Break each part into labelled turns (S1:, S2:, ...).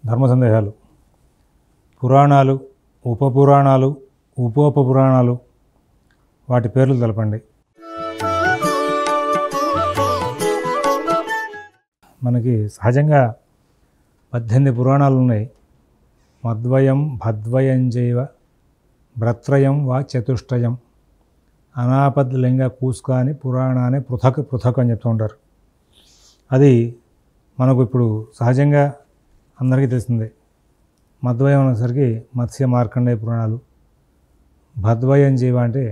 S1: ధర్మ సందేహాలు. పురాణాలు, ఉపపురాణాలు, ఉపోపపురాణాలు, వాటి పేర్లు తెలపండి. మనకి సహజంగా 18 పురాణాలు ఉన్నాయి. మద్వయం భద్వయం చైవ భ్రత్రయం వా చతుష్టయం అనాపద్లింగ కూస్కాని పురాణాన్ని పృథక్ పృథక్ అని చెప్తూ ఉంటారు. అది మనకు ఇప్పుడు సహజంగా అందరికీ తెలిసిందే. మద్వయం అనేసరికి మత్స్య మార్కండేయ పురాణాలు, భద్వయం జీవ అంటే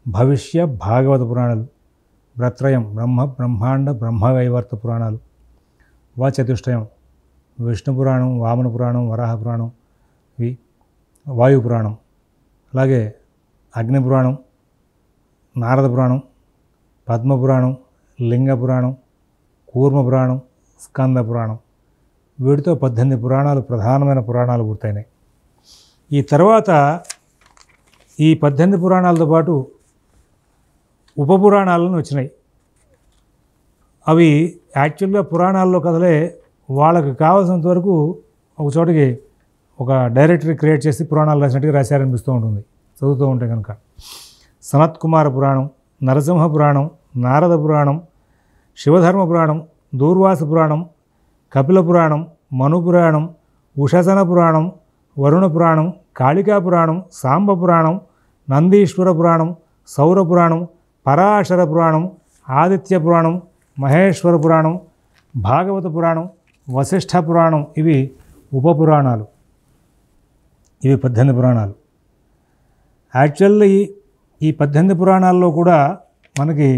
S1: భవిష్య భాగవత పురాణాలు, భ్రత్రయం బ్రహ్మాండ బ్రహ్మవైవర్త పురాణాలు, వా చతుష్టయం విష్ణు పురాణం, వామన పురాణం, వరాహ పురాణం, వాయు పురాణం, అలాగే అగ్ని పురాణం, నారద పురాణం, పద్మ పురాణం, లింగ పురాణం, కూర్మ పురాణం, స్కంద పురాణం. వీటితో 18 పురాణాలు ప్రధానమైన పురాణాలు పూర్తయినాయి. ఈ తర్వాత ఈ 18 పురాణాలతో పాటు ఉపపురాణాలను వచ్చినాయి. అవి యాక్చువల్గా పురాణాల్లో కథలే వాళ్ళకి కావాల్సినంత వరకు ఒక చోటికి ఒక డైరెక్టరీ క్రియేట్ చేసి పురాణాలు రాసినట్టుగా రాశారనిపిస్తూ ఉంటుంది చదువుతూ ఉంటే కనుక. సనత్ కుమార పురాణం, నరసింహ పురాణం, నారద పురాణం, శివధర్మ పురాణం, దూర్వాస పురాణం, కపిల పురాణం, మను పురాణం, ఉషసన పురాణం, వరుణ పురాణం, కాళికా పురాణం, సాంబ పురాణం, నందీశ్వర పురాణం, సౌర పురాణం, పరాశర పురాణం, ఆదిత్య పురాణం, మహేశ్వర పురాణం, భాగవత పురాణం, వశిష్ఠ పురాణం. ఇవి ఉపపురాణాలు. ఇవి 18 పురాణాలు. యాక్చువల్లీ ఈ 18 పురాణాల్లో కూడా మనకి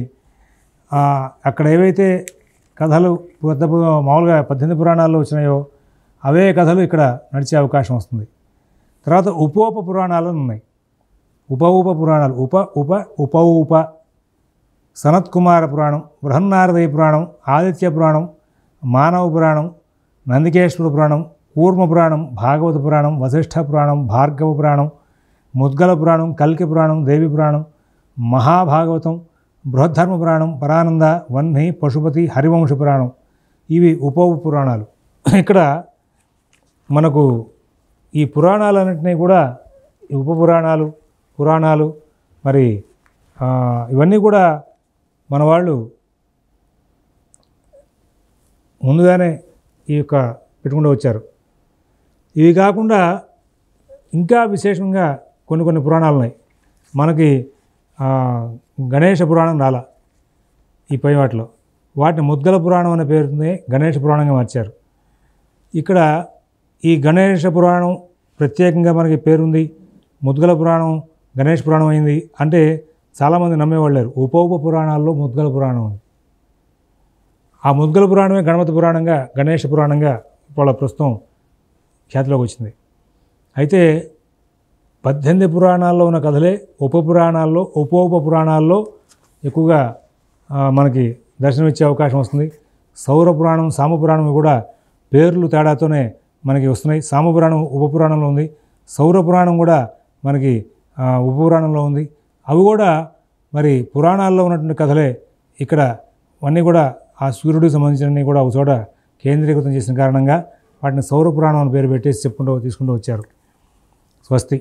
S1: అక్కడ ఏవైతే కథలు మామూలుగా 18 పురాణాల్లో వచ్చినాయో అవే కథలు ఇక్కడ నడిచే అవకాశం వస్తుంది. తర్వాత ఉపోప పురాణాలు ఉన్నాయి. ఉప పురాణాలు ఉప సనత్ కుమార పురాణం, బృహన్నారదయ పురాణం, ఆదిత్య పురాణం, మానవ పురాణం, నందికేశ్వర పురాణం, కూర్మ పురాణం, భాగవత పురాణం, వశిష్ఠ పురాణం, భార్గవ పురాణం, ముద్గల పురాణం, కల్కి పురాణం, దేవి పురాణం, మహాభాగవతం, బృహద్ధర్మ పురాణం, పరానంద, వహ్ని, పశుపతి, హరివంశ పురాణం. ఇవి ఉప పురాణాలు. ఇక్కడ మనకు ఈ పురాణాలన్నింటినీ కూడా ఈ పురాణాలు మరి ఇవన్నీ కూడా మన వాళ్ళు ముందుగానే ఈ యొక్క పెట్టుకుంటూ వచ్చారు. ఇవి కాకుండా ఇంకా విశేషంగా కొన్ని పురాణాలు ఉన్నాయి. మనకి గణేష పురాణం రాలా ఈ పై వాటిని ముద్గల పురాణం అనే పేరుని గణేష పురాణంగా మార్చారు. ఇక్కడ ఈ గణేష పురాణం ప్రత్యేకంగా మనకి పేరుంది. ముద్గల పురాణం గణేష్ పురాణం అయింది అంటే చాలామంది నమ్మేవాళ్ళు లేరు. ఉప పురాణాల్లో ముద్గల పురాణం ఉంది. ఆ ముద్గల పురాణమే గణపతి పురాణంగా, గణేష పురాణంగా వాళ్ళ ప్రస్తుతం ఖ్యాతిలోకి వచ్చింది. అయితే 18 పురాణాల్లో ఉన్న కథలే ఉపపురాణాల్లో పురాణాల్లో ఎక్కువగా మనకి దర్శనమిచ్చే అవకాశం వస్తుంది. సౌర పురాణం, సామపురాణం కూడా పేర్లు తేడాతోనే మనకి వస్తున్నాయి. సామపురాణం ఉపపురాణంలో ఉంది, సౌర పురాణం కూడా మనకి ఉపపురాణంలో ఉంది. అవి కూడా మరి పురాణాల్లో ఉన్నటువంటి కథలే ఇక్కడ అన్నీ కూడా ఆ సూర్యుడికి సంబంధించినవి కూడా ఒక చోట కేంద్రీకృతం చేసిన కారణంగా వాటిని సౌర పురాణం అని పేరు పెట్టేసి తీసుకుంటూ వచ్చారు. స్వస్తి.